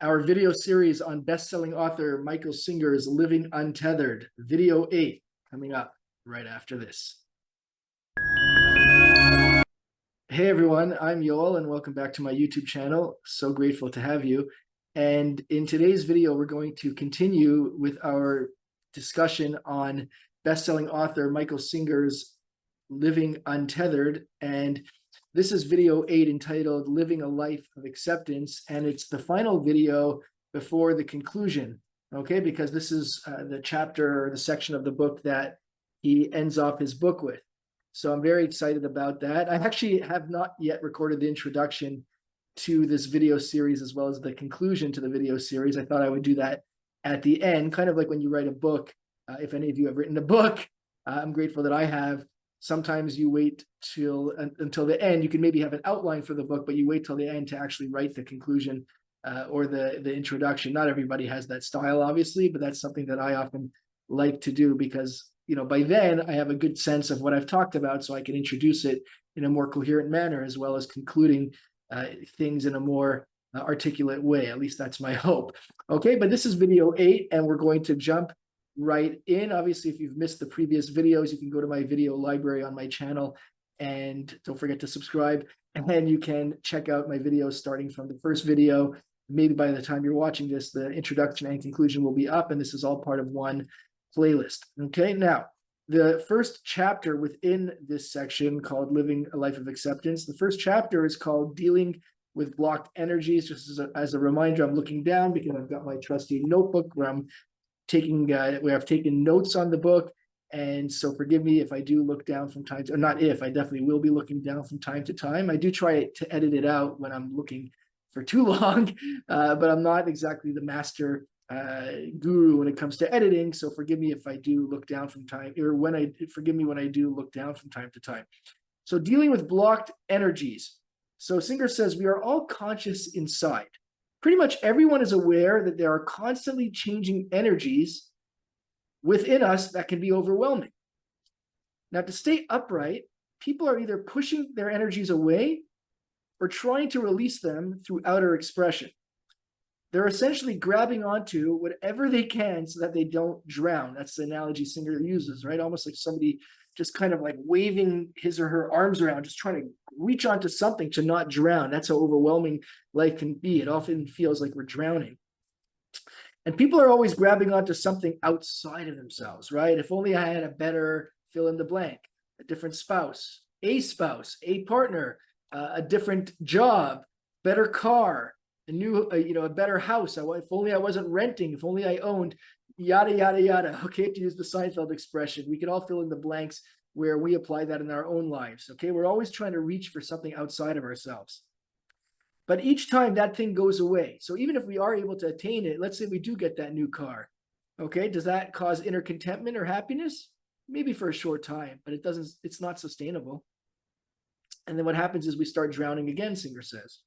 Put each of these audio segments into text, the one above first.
our video series on best-selling author Michael Singer's Living Untethered, video 8, coming up right after this. Hey everyone, I'm Yoel and welcome back to my YouTube channel. So grateful to have you. And in today's video, we're going to continue with our discussion on best-selling author Michael Singer's Living Untethered. And this is video 8 entitled Living a Life of Acceptance. And it's the final video before the conclusion, okay? Because this is the chapter or the section of the book that he ends off his book with. So I'm very excited about that. I actually have not yet recorded the introduction to this video series as well as the conclusion to the video series. I thought I would do that at the end, kind of like when you write a book. If any of you have written a book, I'm grateful that I have. Sometimes you wait until the end. You can maybe have an outline for the book, but you wait till the end to actually write the conclusion or the introduction. Not everybody has that style, obviously, but that's something that I often like to do because, you know, by then I have a good sense of what I've talked about, so I can introduce it in a more coherent manner, as well as concluding things in a more articulate way. At least that's my hope. Okay, but this is video 8, and we're going to jump right in. Obviously, if you've missed the previous videos, you can go to my video library on my channel, and don't forget to subscribe. And then you can check out my videos starting from the first video. Maybe by the time you're watching this, the introduction and conclusion will be up, and this is all part of one playlist. Okay, now the first chapter within this section called Living a Life of Acceptance, the first chapter is called Dealing with Blocked Energies. Just as a reminder, I'm looking down because I've got my trusty notebook where I've taken notes on the book. And so forgive me if I do look down from time to, or not if, I definitely will be looking down from time to time. I do try to edit it out when I'm looking for too long, but I'm not exactly the master guru when it comes to editing. So forgive me if I do look down from time, or forgive me when I do look down from time to time. So dealing with blocked energies. So Singer says, we are all conscious inside. Pretty much everyone is aware that there are constantly changing energies within us that can be overwhelming. Now, to stay upright, people are either pushing their energies away or trying to release them through outer expression. They're essentially grabbing onto whatever they can so that they don't drown. That's the analogy Singer uses, right? Almost like somebody just kind of like waving his or her arms around, just trying to reach onto something to not drown. That's how overwhelming life can be. It often feels like we're drowning. And people are always grabbing onto something outside of themselves, right? If only I had a better fill in the blank, a different spouse, a partner, a different job, better car, a better house. If only I wasn't renting, if only I owned, yada, yada, yada. Okay, to use the Seinfeld expression, we can all fill in the blanks where we apply that in our own lives. Okay, we're always trying to reach for something outside of ourselves. But each time that thing goes away, so even if we are able to attain it, let's say we do get that new car, okay, does that cause inner contentment or happiness? Maybe for a short time, but it's not sustainable. And then what happens is we start drowning again, Singer says.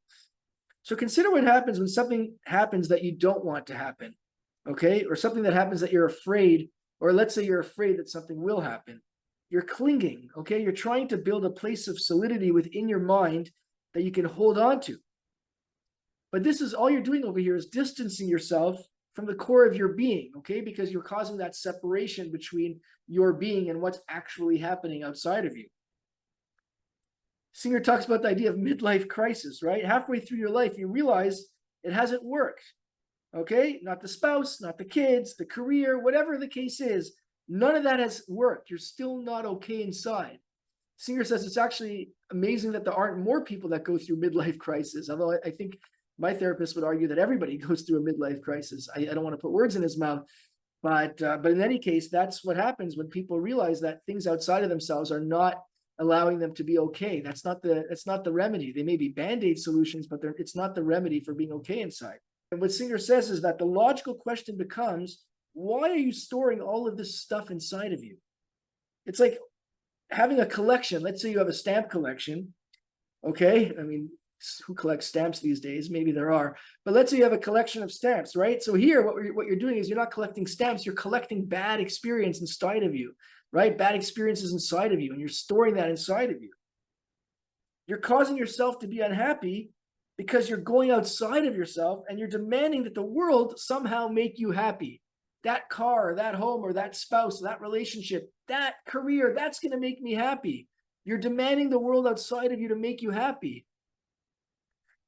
So consider what happens when something happens that you don't want to happen, okay? Or something that happens that you're afraid, or let's say you're afraid that something will happen. You're clinging, okay? You're trying to build a place of solidity within your mind that you can hold on to. But this is all you're doing over here is distancing yourself from the core of your being, okay? Because you're causing that separation between your being and what's actually happening outside of you. Singer talks about the idea of midlife crisis, right? Halfway through your life, you realize it hasn't worked, okay? Not the spouse, not the kids, the career, whatever the case is, none of that has worked. You're still not okay inside. Singer says it's actually amazing that there aren't more people that go through midlife crisis, although I think my therapist would argue that everybody goes through a midlife crisis. I don't want to put words in his mouth, but in any case, that's what happens when people realize that things outside of themselves are not allowing them to be okay. That's not the remedy. They may be band-aid solutions, but it's not the remedy for being okay inside. And what Singer says is that the logical question becomes, why are you storing all of this stuff inside of you? It's like having a collection. Let's say you have a stamp collection, okay? I mean, who collects stamps these days? Maybe there are, but let's say you have a collection of stamps, right? So here, what you're doing is you're not collecting stamps, you're collecting bad experience inside of you, right? Bad experiences inside of you, and you're storing that inside of you. You're causing yourself to be unhappy because you're going outside of yourself and you're demanding that the world somehow make you happy. That car, that home, or that spouse, that relationship, that career, that's going to make me happy. You're demanding the world outside of you to make you happy.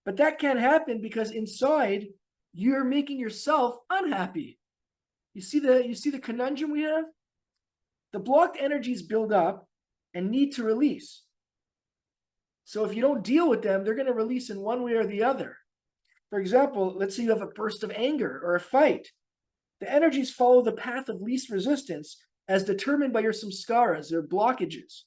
But that can't happen because inside you're making yourself unhappy. You see the conundrum we have? The blocked energies build up and need to release. So if you don't deal with them, they're going to release in one way or the other. For example, let's say you have a burst of anger or a fight. The energies follow the path of least resistance as determined by your samskaras, or blockages.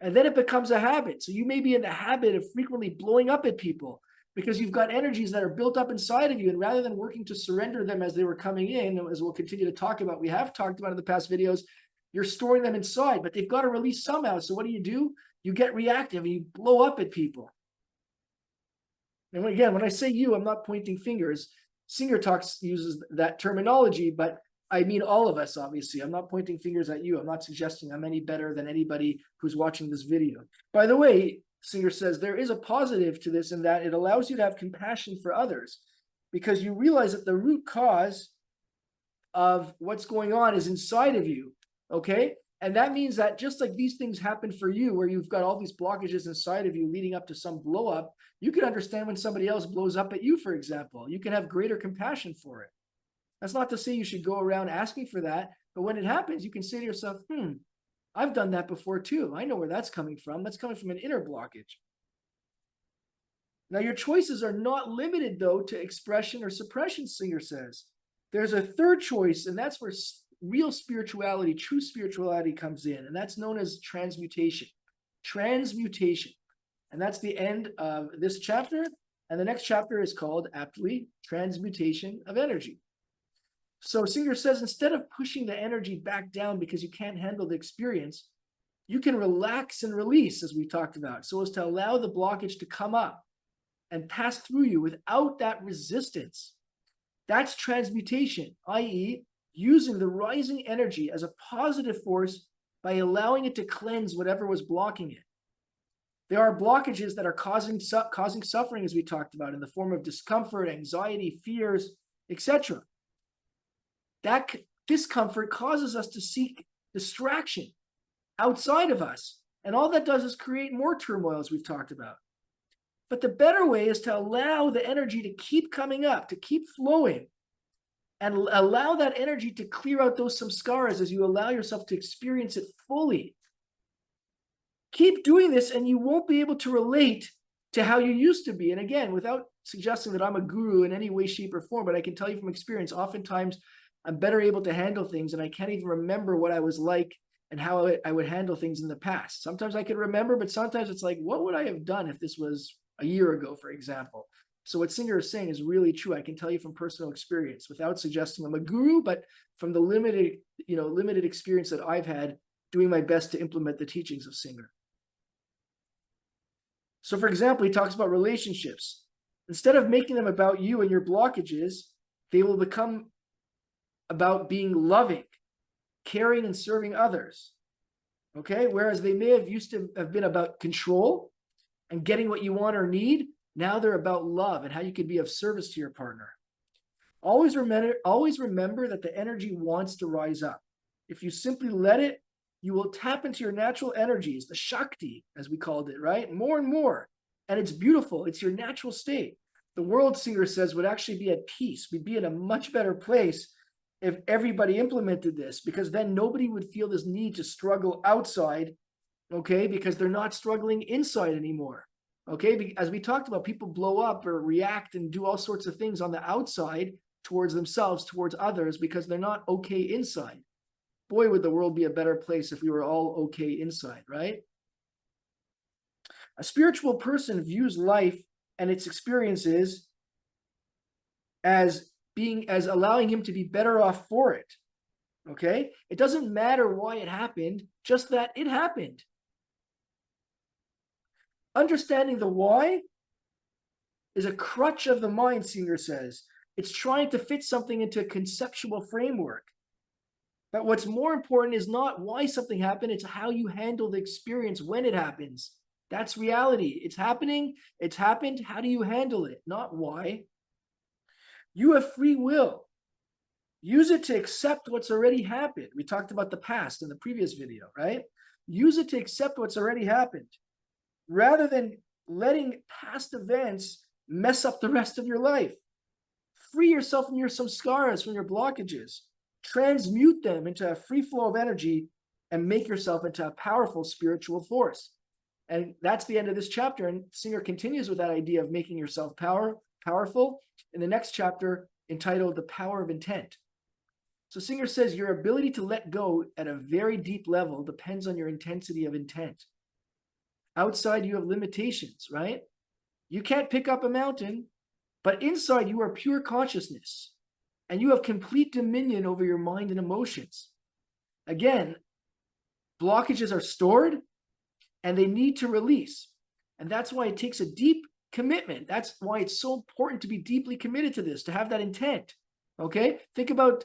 And then it becomes a habit. So you may be in the habit of frequently blowing up at people because you've got energies that are built up inside of you. And rather than working to surrender them as they were coming in, as we'll continue to talk about, we have talked about in the past videos, you're storing them inside, but they've got to release somehow. So what do? You get reactive and you blow up at people. And again, when I say you, I'm not pointing fingers. Singer Talks uses that terminology, but I mean all of us, obviously. I'm not pointing fingers at you. I'm not suggesting I'm any better than anybody who's watching this video. By the way, Singer says there is a positive to this in that it allows you to have compassion for others because you realize that the root cause of what's going on is inside of you, okay? And that means that just like these things happen for you, where you've got all these blockages inside of you leading up to some blow up, you can understand when somebody else blows up at you, for example. You can have greater compassion for it. That's not to say you should go around asking for that, but when it happens, you can say to yourself, I've done that before too. I know where that's coming from. That's coming from an inner blockage. Now, your choices are not limited, though, to expression or suppression, Singer says. There's a third choice, and that's where real spirituality, true spirituality comes in, and that's known as transmutation. Transmutation. And that's the end of this chapter, and the next chapter is called, aptly, Transmutation of Energy. So Singer says, instead of pushing the energy back down because you can't handle the experience, you can relax and release, as we talked about, so as to allow the blockage to come up and pass through you without that resistance. That's transmutation, i.e., using the rising energy as a positive force by allowing it to cleanse whatever was blocking it. There are blockages that are causing suffering, as we talked about, in the form of discomfort, anxiety, fears, etc. That discomfort causes us to seek distraction outside of us. And all that does is create more turmoil, as we've talked about. But the better way is to allow the energy to keep coming up, to keep flowing, and allow that energy to clear out those samskaras as you allow yourself to experience it fully. Keep doing this and you won't be able to relate to how you used to be. And again, without suggesting that I'm a guru in any way, shape, or form, but I can tell you from experience, oftentimes I'm better able to handle things and I can't even remember what I was like and how I would handle things in the past. Sometimes I can remember, but sometimes it's like, what would I have done if this was a year ago, for example? So what Singer is saying is really true. I can tell you from personal experience without suggesting I'm a guru, but from the limited experience that I've had doing my best to implement the teachings of Singer. So for example, he talks about relationships. Instead of making them about you and your blockages, they will become about being loving, caring, and serving others. Okay? Whereas they may have used to have been about control and getting what you want or need, now they're about love and how you can be of service to your partner. Always remember that the energy wants to rise up. If you simply let it, you will tap into your natural energies, the Shakti, as we called it, right? More and more. And it's beautiful. It's your natural state. The world, Singer says, would actually be at peace. We'd be in a much better place if everybody implemented this, because then nobody would feel this need to struggle outside, okay? Because they're not struggling inside anymore, okay? As we talked about, people blow up or react and do all sorts of things on the outside towards themselves, towards others, because they're not okay inside. Boy, would the world be a better place if we were all okay inside, right? A spiritual person views life and its experiences as allowing him to be better off for it, okay? It doesn't matter why it happened, just that it happened. Understanding the why is a crutch of the mind, Singer says. It's trying to fit something into a conceptual framework. But what's more important is not why something happened, it's how you handle the experience when it happens. That's reality. It's happening. It's happened. How do you handle it? Not why. You have free will. Use it to accept what's already happened. We talked about the past in the previous video, right? Use it to accept what's already happened rather than letting past events mess up the rest of your life. Free yourself from your samskaras, from your blockages. Transmute them into a free flow of energy and make yourself into a powerful spiritual force. And that's the end of this chapter. And Singer continues with that idea of making yourself powerful in the next chapter entitled The Power of Intent. So Singer says your ability to let go at a very deep level depends on your intensity of intent. Outside, you have limitations, right? You can't pick up a mountain, but inside you are pure consciousness and you have complete dominion over your mind and emotions. Again, blockages are stored and they need to release. And that's why it takes a deep commitment. That's why it's so important to be deeply committed to this, to have that intent. Okay? Think about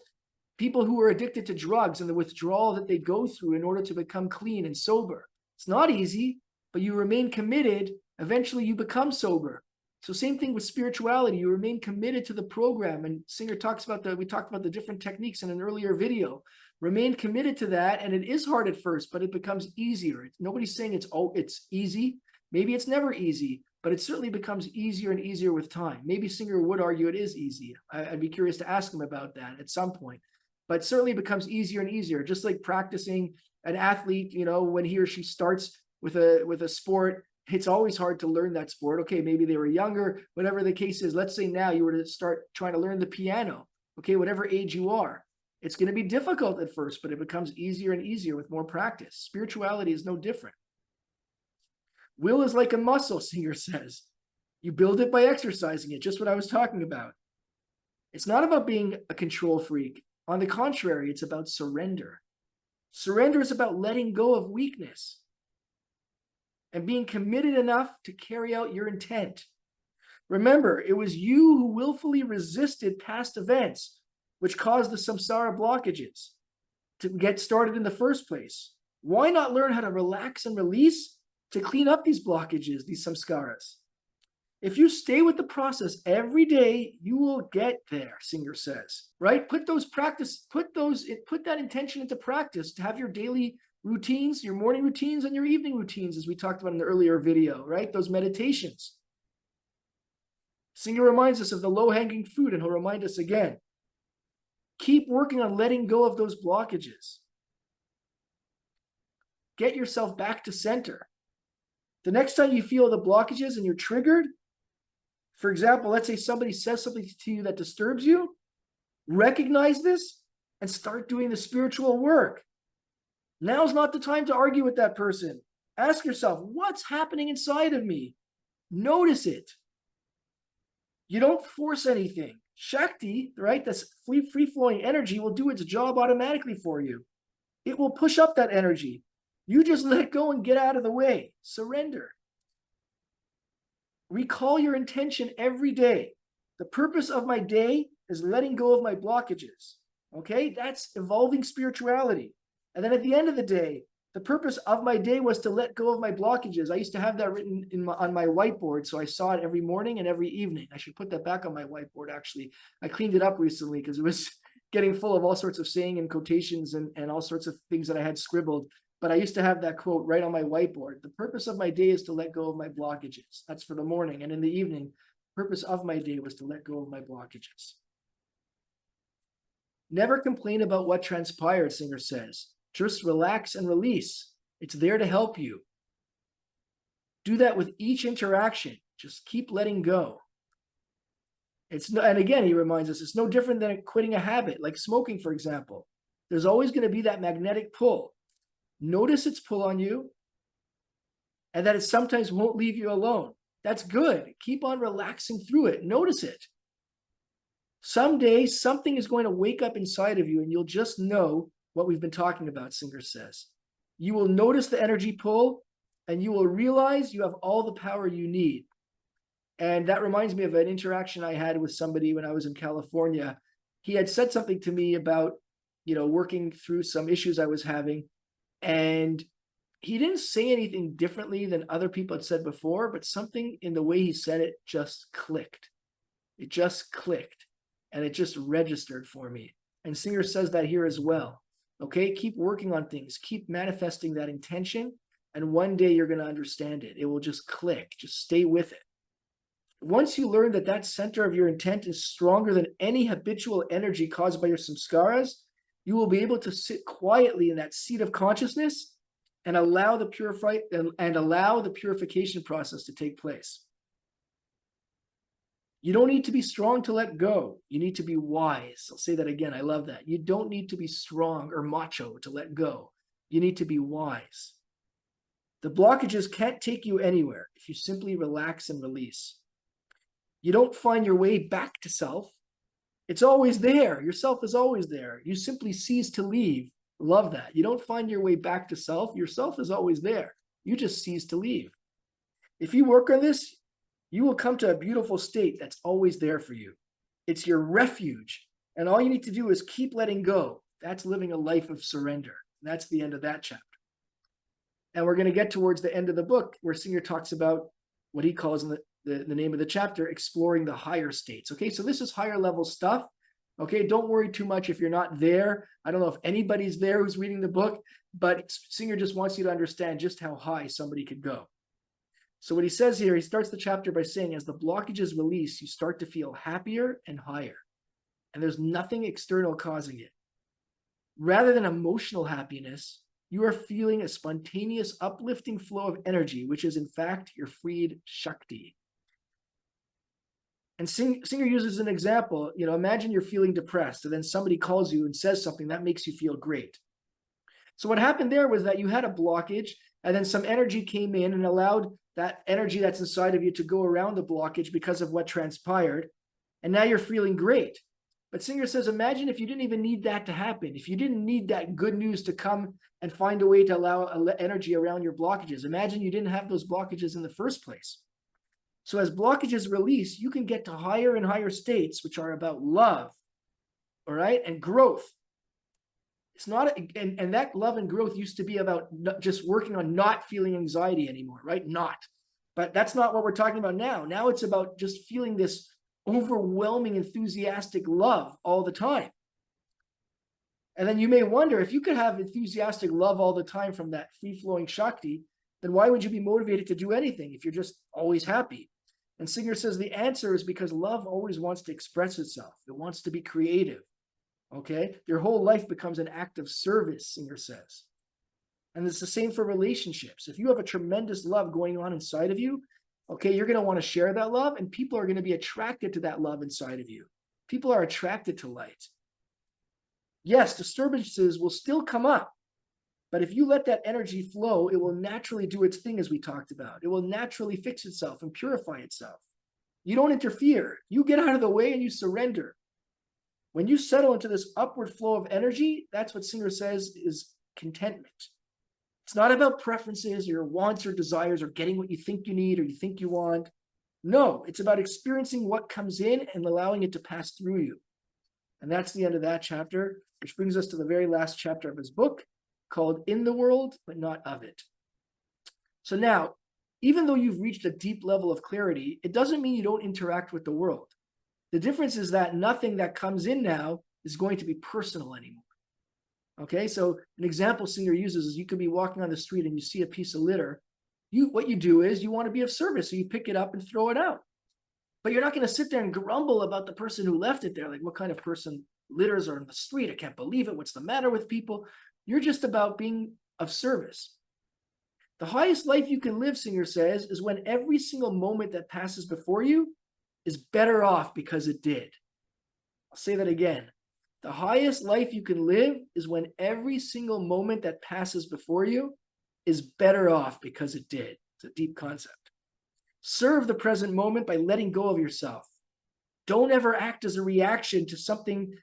people who are addicted to drugs and the withdrawal that they go through in order to become clean and sober. It's not easy, but you remain committed. Eventually you become sober. So same thing with spirituality. You remain committed to the program. And Singer talks about we talked about the different techniques in an earlier video. Remain committed to that. And it is hard at first, but it becomes easier. Nobody's saying it's easy. Maybe it's never easy, but it certainly becomes easier and easier with time. Maybe Singer would argue it is easy. I'd be curious to ask him about that at some point. But it certainly becomes easier and easier, just like practicing an athlete, when he or she starts with a sport, it's always hard to learn that sport. Okay, maybe they were younger, whatever the case is. Let's say now you were to start trying to learn the piano, okay, whatever age you are. It's going to be difficult at first, but it becomes easier and easier with more practice. Spirituality is no different. Will is like a muscle, Singer says. You build it by exercising it, just what I was talking about. It's not about being a control freak. On the contrary, it's about surrender. Surrender is about letting go of weakness and being committed enough to carry out your intent. Remember, it was you who willfully resisted past events, which caused the samsara blockages to get started in the first place. Why not learn how to relax and release to clean up these blockages, these samskaras? If you stay with the process every day, you will get there, Singer says, right? Put that intention into practice to have your daily routines, your morning routines and your evening routines, as we talked about in the earlier video, right? Those meditations. Singer reminds us of the low-hanging fruit, and he'll remind us again. Keep working on letting go of those blockages. Get yourself back to center. The next time you feel the blockages and you're triggered, for example, let's say somebody says something to you that disturbs you, recognize this and start doing the spiritual work. Now's not the time to argue with that person. Ask yourself, what's happening inside of me? Notice it. You don't force anything. Shakti, right, that's free-flowing energy, will do its job automatically for you. It will push up that energy. You just let go and get out of the way. Surrender. Recall your intention every day. The purpose of my day is letting go of my blockages. Okay, that's evolving spirituality. And then at the end of the day, the purpose of my day was to let go of my blockages. I used to have that written on my whiteboard, so I saw it every morning and every evening. I should put that back on my whiteboard, actually. I cleaned it up recently because it was getting full of all sorts of saying and quotations and all sorts of things that I had scribbled. But I used to have that quote right on my whiteboard. The purpose of my day is to let go of my blockages. That's for the morning. And in the evening, the purpose of my day was to let go of my blockages. Never complain about what transpired, Singer says. Just relax and release. It's there to help you. Do that with each interaction. Just keep letting go. And again, he reminds us, it's no different than quitting a habit, like smoking, for example. There's always going to be that magnetic pull. Notice its pull on you, and that it sometimes won't leave you alone. That's good. Keep on relaxing through it. Notice it. Someday, something is going to wake up inside of you, and you'll just know what we've been talking about, Singer says. You will notice the energy pull, and you will realize you have all the power you need. And that reminds me of an interaction I had with somebody when I was in California. He had said something to me about, working through some issues I was having. And he didn't say anything differently than other people had said before, but something in the way he said it just clicked. It just clicked and it just registered for me. And Singer says that here as well. Okay, keep working on things, keep manifesting that intention, and one day you're going to understand it. It will just click. Just stay with it. Once you learn that that center of your intent is stronger than any habitual energy caused by your samskaras, you will be able to sit quietly in that seat of consciousness and allow the purification process to take place. You don't need to be strong to let go. You need to be wise. I'll say that again. I love that. You don't need to be strong or macho to let go. You need to be wise. The blockages can't take you anywhere if you simply relax and release. You don't find your way back to self. It's always there. Your self is always there. You simply cease to leave. Love that. You don't find your way back to self. Your self is always there. You just cease to leave. If you work on this, you will come to a beautiful state that's always there for you. It's your refuge. And all you need to do is keep letting go. That's living a life of surrender. That's the end of that chapter. And we're going to get towards the end of the book where Singer talks about what he calls in the name of the chapter, exploring the higher states. Okay, so this is higher level stuff. Okay, don't worry too much if you're not there. I don't know if anybody's there who's reading the book, but Singer just wants you to understand just how high somebody could go. So what he says here, he starts the chapter by saying, as the blockages release, you start to feel happier and higher. And there's nothing external causing it. Rather than emotional happiness, you are feeling a spontaneous uplifting flow of energy, which is in fact your freed Shakti. And Singer uses an example, imagine you're feeling depressed and then somebody calls you and says something that makes you feel great. So what happened there was that you had a blockage and then some energy came in and allowed that energy that's inside of you to go around the blockage because of what transpired. And now you're feeling great. But Singer says, imagine if you didn't even need that to happen. If you didn't need that good news to come and find a way to allow energy around your blockages. Imagine you didn't have those blockages in the first place. So as blockages release, you can get to higher and higher states, which are about love, all right, and growth. It's not, and that love and growth used to be about just working on not feeling anxiety anymore, right? But that's not what we're talking about now. Now it's about just feeling this overwhelming, enthusiastic love all the time. And then you may wonder, if you could have enthusiastic love all the time from that free-flowing Shakti, then why would you be motivated to do anything if you're just always happy? And Singer says the answer is because love always wants to express itself. It wants to be creative, okay? Your whole life becomes an act of service, Singer says. And it's the same for relationships. If you have a tremendous love going on inside of you, okay, you're going to want to share that love, and people are going to be attracted to that love inside of you. People are attracted to light. Yes, disturbances will still come up, but if you let that energy flow, it will naturally do its thing, as we talked about. It will naturally fix itself and purify itself. You don't interfere. You get out of the way and you surrender. When you settle into this upward flow of energy, that's what Singer says is contentment. It's not about preferences or your wants or desires or getting what you think you need or you think you want. No, it's about experiencing what comes in and allowing it to pass through you. And that's the end of that chapter, which brings us to the very last chapter of his book, called In the World, but Not of It. So now, even though you've reached a deep level of clarity, it doesn't mean you don't interact with the world. The difference is that nothing that comes in now is going to be personal anymore. Okay, so an example Singer uses is you could be walking on the street and you see a piece of litter. What you do is you want to be of service, so you pick it up and throw it out. But you're not going to sit there and grumble about the person who left it there. Like, what kind of person litters are in the street? I can't believe it. What's the matter with people? You're just about being of service. The highest life you can live, Singer says, is when every single moment that passes before you is better off because it did. I'll say that again. The highest life you can live is when every single moment that passes before you is better off because it did. It's a deep concept. Serve the present moment by letting go of yourself. Don't ever act as a reaction to something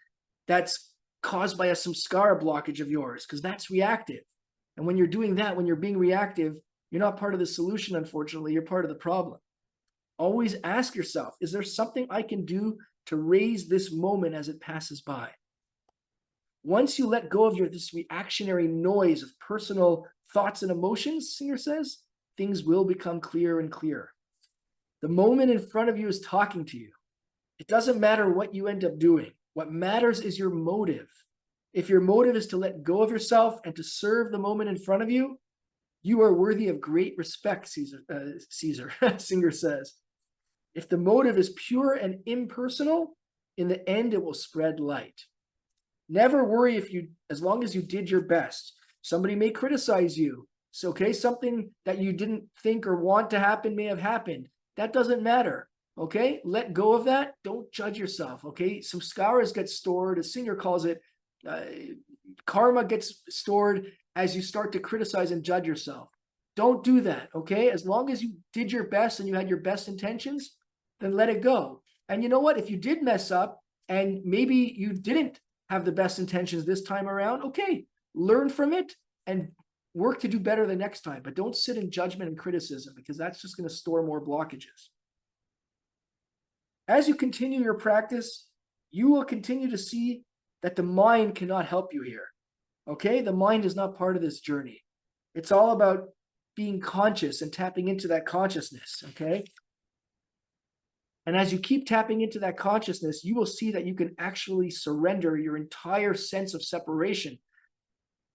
that's caused by a samskara blockage of yours, because that's reactive. And when you're doing that, when you're being reactive, you're not part of the solution, unfortunately, you're part of the problem. Always ask yourself, is there something I can do to raise this moment as it passes by? Once you let go of this reactionary noise of personal thoughts and emotions, Singer says, things will become clearer and clearer. The moment in front of you is talking to you. It doesn't matter what you end up doing. What matters is your motive. If your motive is to let go of yourself and to serve the moment in front of you, you are worthy of great respect, Singer says. If the motive is pure and impersonal, in the end, it will spread light. Never worry as long as you did your best. Somebody may criticize you. So, okay, something that you didn't think or want to happen may have happened. That doesn't matter. Okay, let go of that. Don't judge yourself. Okay, samskaras get stored, as Singer calls it. Karma gets stored as you start to criticize and judge yourself. Don't do that. Okay, as long as you did your best and you had your best intentions, then let it go. And you know what? If you did mess up and maybe you didn't have the best intentions this time around, okay, learn from it and work to do better the next time. But don't sit in judgment and criticism, because that's just going to store more blockages. As you continue your practice, you will continue to see that the mind cannot help you here. Okay, the mind is not part of this journey. It's all about being conscious and tapping into that consciousness. Okay. And as you keep tapping into that consciousness, you will see that you can actually surrender your entire sense of separation.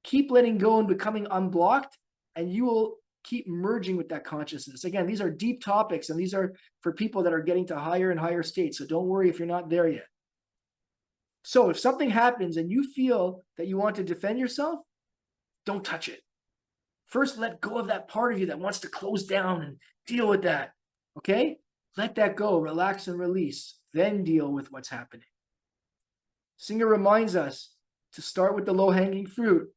Keep letting go and becoming unblocked, and you will keep merging with that consciousness. Again, these are deep topics, and these are for people that are getting to higher and higher states. So don't worry if you're not there yet. So if something happens and you feel that you want to defend yourself, don't touch it. First, let go of that part of you that wants to close down and deal with that. Okay? Let that go, relax and release, then deal with what's happening. Singer reminds us to start with the low-hanging fruit.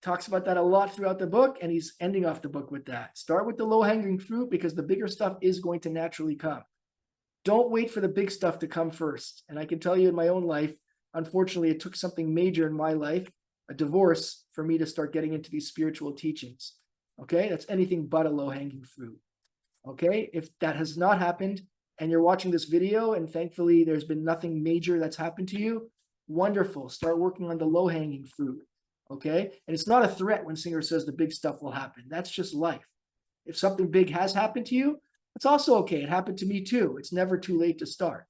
Talks about that a lot throughout the book, and he's ending off the book with that. Start with the low-hanging fruit, because the bigger stuff is going to naturally come. Don't wait for the big stuff to come first. And I can tell you in my own life, unfortunately, it took something major in my life, a divorce, for me to start getting into these spiritual teachings. Okay? That's anything but a low-hanging fruit. Okay, if that has not happened and you're watching this video and thankfully there's been nothing major that's happened to you, wonderful. Start working on the low-hanging fruit. Okay, and it's not a threat when Singer says the big stuff will happen. That's just life. If something big has happened to you, it's also okay. It happened to me too. It's never too late to start.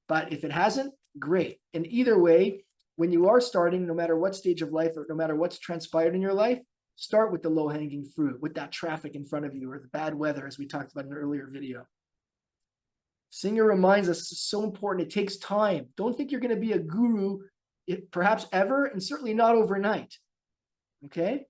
But if it hasn't, great. And either way, when you are starting, no matter what stage of life or no matter what's transpired in your life, start with the low-hanging fruit, with that traffic in front of you or the bad weather, as we talked about in an earlier video. Singer reminds us it's so important. It takes time. Don't think you're going to be a guru, perhaps ever, and certainly not overnight. Okay?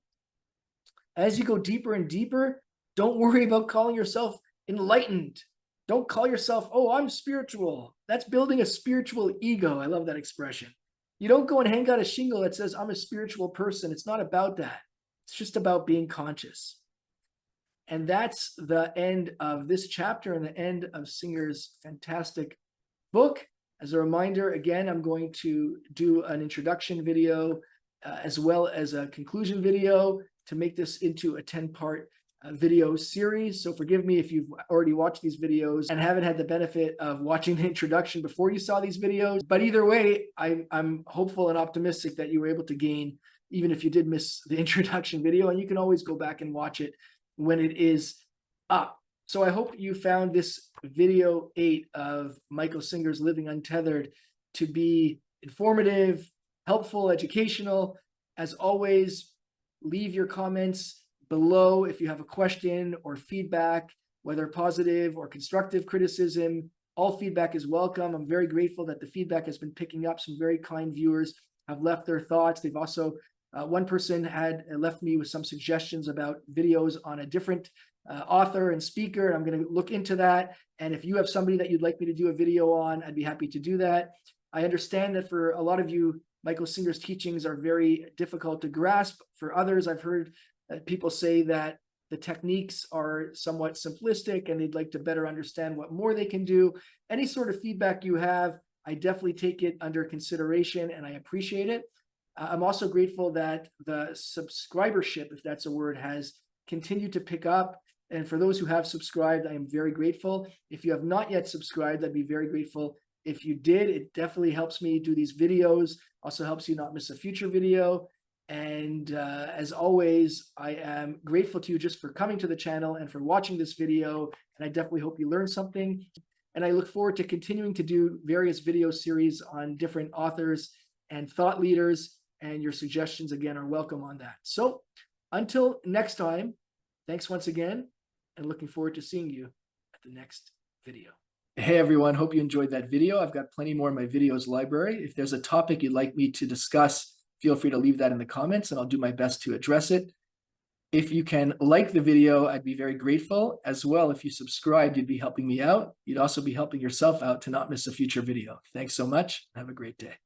As you go deeper and deeper, don't worry about calling yourself enlightened. Don't call yourself, oh, I'm spiritual. That's building a spiritual ego. I love that expression. You don't go and hang out a shingle that says, I'm a spiritual person. It's not about that. It's just about being conscious. And that's the end of this chapter and the end of Singer's fantastic book. As a reminder, again, I'm going to do an introduction video as well as a conclusion video to make this into a 10-part video series. So forgive me if you've already watched these videos and haven't had the benefit of watching the introduction before you saw these videos. But either way, I'm hopeful and optimistic that you were able to gain, even if you did miss the introduction video, and you can always go back and watch it when it is up. So I hope you found this video 8 of Michael Singer's Living Untethered to be informative, helpful, educational. As always, leave your comments below if you have a question or feedback, whether positive or constructive criticism. All feedback is welcome. I'm very grateful that the feedback has been picking up. Some very kind viewers have left their thoughts. They've also one person had left me with some suggestions about videos on a different author and speaker. I'm going to look into that. And if you have somebody that you'd like me to do a video on, I'd be happy to do that. I understand that for a lot of you, Michael Singer's teachings are very difficult to grasp. For others, I've heard people say that the techniques are somewhat simplistic and they'd like to better understand what more they can do. Any sort of feedback you have, I definitely take it under consideration and I appreciate it. I'm also grateful that the subscribership, if that's a word, has continued to pick up. And for those who have subscribed, I am very grateful. If you have not yet subscribed, I'd be very grateful If you did, it definitely helps me do these videos, also helps you not miss a future video. And as always, I am grateful to you just for coming to the channel and for watching this video. And I definitely hope you learned something. And I look forward to continuing to do various video series on different authors and thought leaders. And your suggestions, again, are welcome on that. So until next time, thanks once again, and looking forward to seeing you at the next video. Hey everyone, hope you enjoyed that video. I've got plenty more in my videos library. If there's a topic you'd like me to discuss, feel free to leave that in the comments and I'll do my best to address it. If you can like the video, I'd be very grateful. As well, if you subscribed, you'd be helping me out. You'd also be helping yourself out to not miss a future video. Thanks so much. Have a great day.